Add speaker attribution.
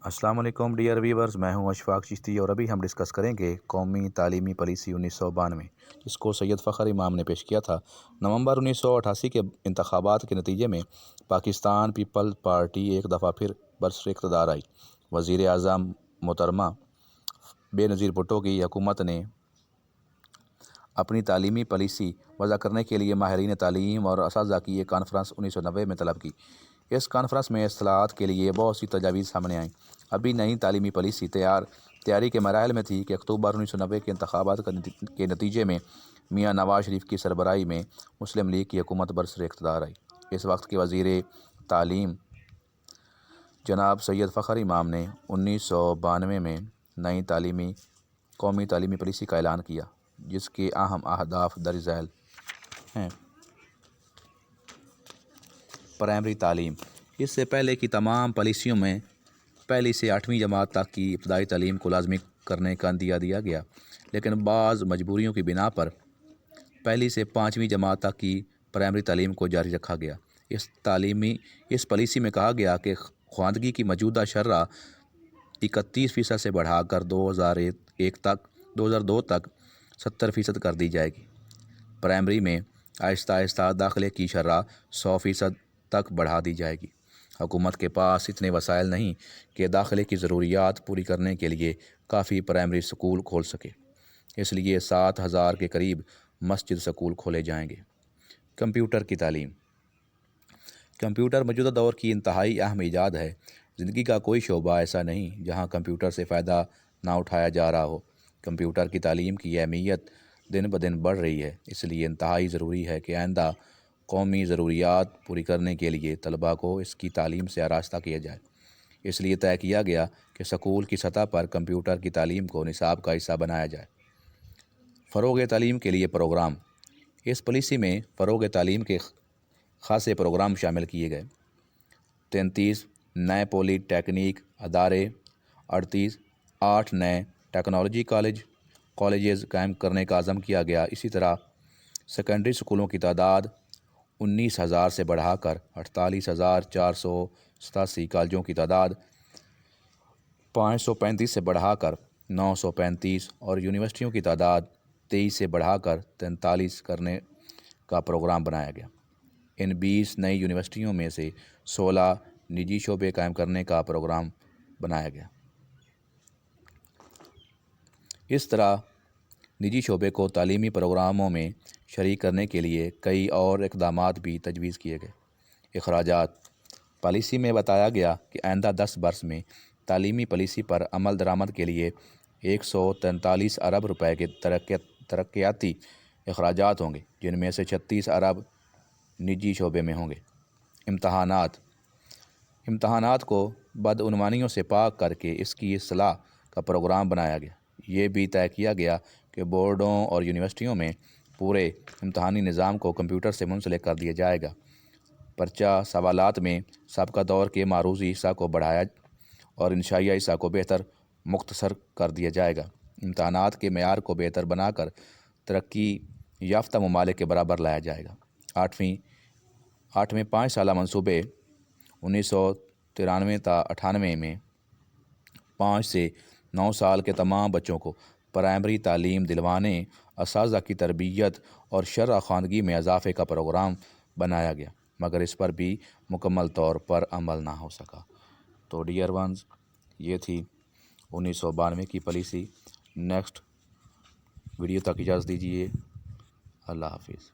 Speaker 1: السلام علیکم dear viewers, میں ہوں اشفاق چشتی اور ابھی ہم ڈسکس کریں گے قومی تعلیمی پالیسی 1992 جس کو سید فخر امام نے پیش کیا تھا۔ نومبر 1988 کے انتخابات کے نتیجے میں پاکستان پیپل پارٹی ایک دفعہ پھر برسر اقتدار آئی۔ وزیر اعظم محترمہ بے نظیر بھٹو کی حکومت نے اپنی تعلیمی پالیسی وضع کرنے کے لیے ماہرین تعلیم اور اساتذہ کی ایک کانفرنس 1990 میں طلب کی۔ اس کانفرنس میں اصلاحات کے لیے بہت سی تجاویز سامنے آئیں۔ ابھی نئی تعلیمی پالیسی تیاری کے مراحل میں تھی کہ اکتوبر 1990 کے انتخابات کے نتیجے میں میاں نواز شریف کی سربراہی میں مسلم لیگ کی حکومت برسر اقتدار آئی۔ اس وقت کے وزیر تعلیم جناب سید فخر امام نے 1992 میں نئی قومی تعلیمی پالیسی کا اعلان کیا، جس کے اہم اہداف درج ذیل ہیں۔ پرائمری تعلیم۔ اس سے پہلے کی تمام پالیسیوں میں پہلی سے 8ویں جماعت تک کی ابتدائی تعلیم کو لازمی کرنے کا عندیہ دیا گیا، لیکن بعض مجبوریوں کی بنا پر پہلی سے 5ویں جماعت تک کی پرائمری تعلیم کو جاری رکھا گیا۔ اس پالیسی میں کہا گیا کہ خواندگی کی موجودہ شرح 31% سے بڑھا کر 2002 تک 70% کر دی جائے گی۔ پرائمری میں آہستہ آہستہ داخلے کی شرح 100% تک بڑھا دی جائے گی۔ حکومت کے پاس اتنے وسائل نہیں کہ داخلے کی ضروریات پوری کرنے کے لیے کافی پرائمری سکول کھول سکے، اس لیے 7000 کے قریب مسجد سکول کھولے جائیں گے۔ کمپیوٹر کی تعلیم۔ کمپیوٹر موجودہ دور کی انتہائی اہم ایجاد ہے۔ زندگی کا کوئی شعبہ ایسا نہیں جہاں کمپیوٹر سے فائدہ نہ اٹھایا جا رہا ہو۔ کمپیوٹر کی تعلیم کی اہمیت دن بدن بڑھ رہی ہے، اس لیے انتہائی ضروری ہے کہ آئندہ قومی ضروریات پوری کرنے کے لیے طلباء کو اس کی تعلیم سے آراستہ کیا جائے۔ اس لیے طے کیا گیا کہ سکول کی سطح پر کمپیوٹر کی تعلیم کو نصاب کا حصہ بنایا جائے۔ فروغ تعلیم کے لیے پروگرام۔ اس پالیسی میں فروغ تعلیم کے خاصے پروگرام شامل کیے گئے۔ 33 نئے پولی ٹیکنیک ادارے، 8 نئے ٹیکنالوجی کالجز قائم کرنے کا عزم کیا گیا۔ اسی طرح سیکنڈری سکولوں کی تعداد 19,000 سے بڑھا کر 48,487، کالجوں کی تعداد 535 سے بڑھا کر 935 اور یونیورسٹیوں کی تعداد 23 سے بڑھا کر 43 کرنے کا پروگرام بنایا گیا۔ ان 20 نئی یونیورسٹیوں میں سے 16 نجی شعبے قائم کرنے کا پروگرام بنایا گیا۔ اس طرح نجی شعبے کو تعلیمی پروگراموں میں شریک کرنے کے لیے کئی اور اقدامات بھی تجویز کیے گئے۔ اخراجات۔ پالیسی میں بتایا گیا کہ آئندہ 10 برس میں تعلیمی پالیسی پر عمل درآمد کے لیے 143 ارب روپے کے ترقیاتی اخراجات ہوں گے، جن میں سے 36 ارب نجی شعبے میں ہوں گے۔ امتحانات کو بدعنوانیوں سے پاک کر کے اس کی اصلاح کا پروگرام بنایا گیا۔ یہ بھی طے کیا گیا کہ بورڈوں اور یونیورسٹیوں میں پورے امتحانی نظام کو کمپیوٹر سے منسلک کر دیا جائے گا۔ پرچہ سوالات میں سابقہ دور کے معروضی حصہ کو بڑھایا اور انشائیہ حصہ کو مختصر کر دیا جائے گا۔ امتحانات کے معیار کو بہتر بنا کر ترقی یافتہ ممالک کے برابر لایا جائے گا۔ 8ویں 5 سالہ منصوبے 1993 تا 98 میں 5 سے 9 سال کے تمام بچوں کو پرائمری تعلیم دلوانے، اساتذہ کی تربیت اور شرح خواندگی میں اضافے کا پروگرام بنایا گیا، مگر اس پر بھی مکمل طور پر عمل نہ ہو سکا۔ تو ڈیئر ونز، یہ تھی 1992 کی پالیسی۔ نیکسٹ ویڈیو تک اجازت دیجیے۔ اللہ حافظ۔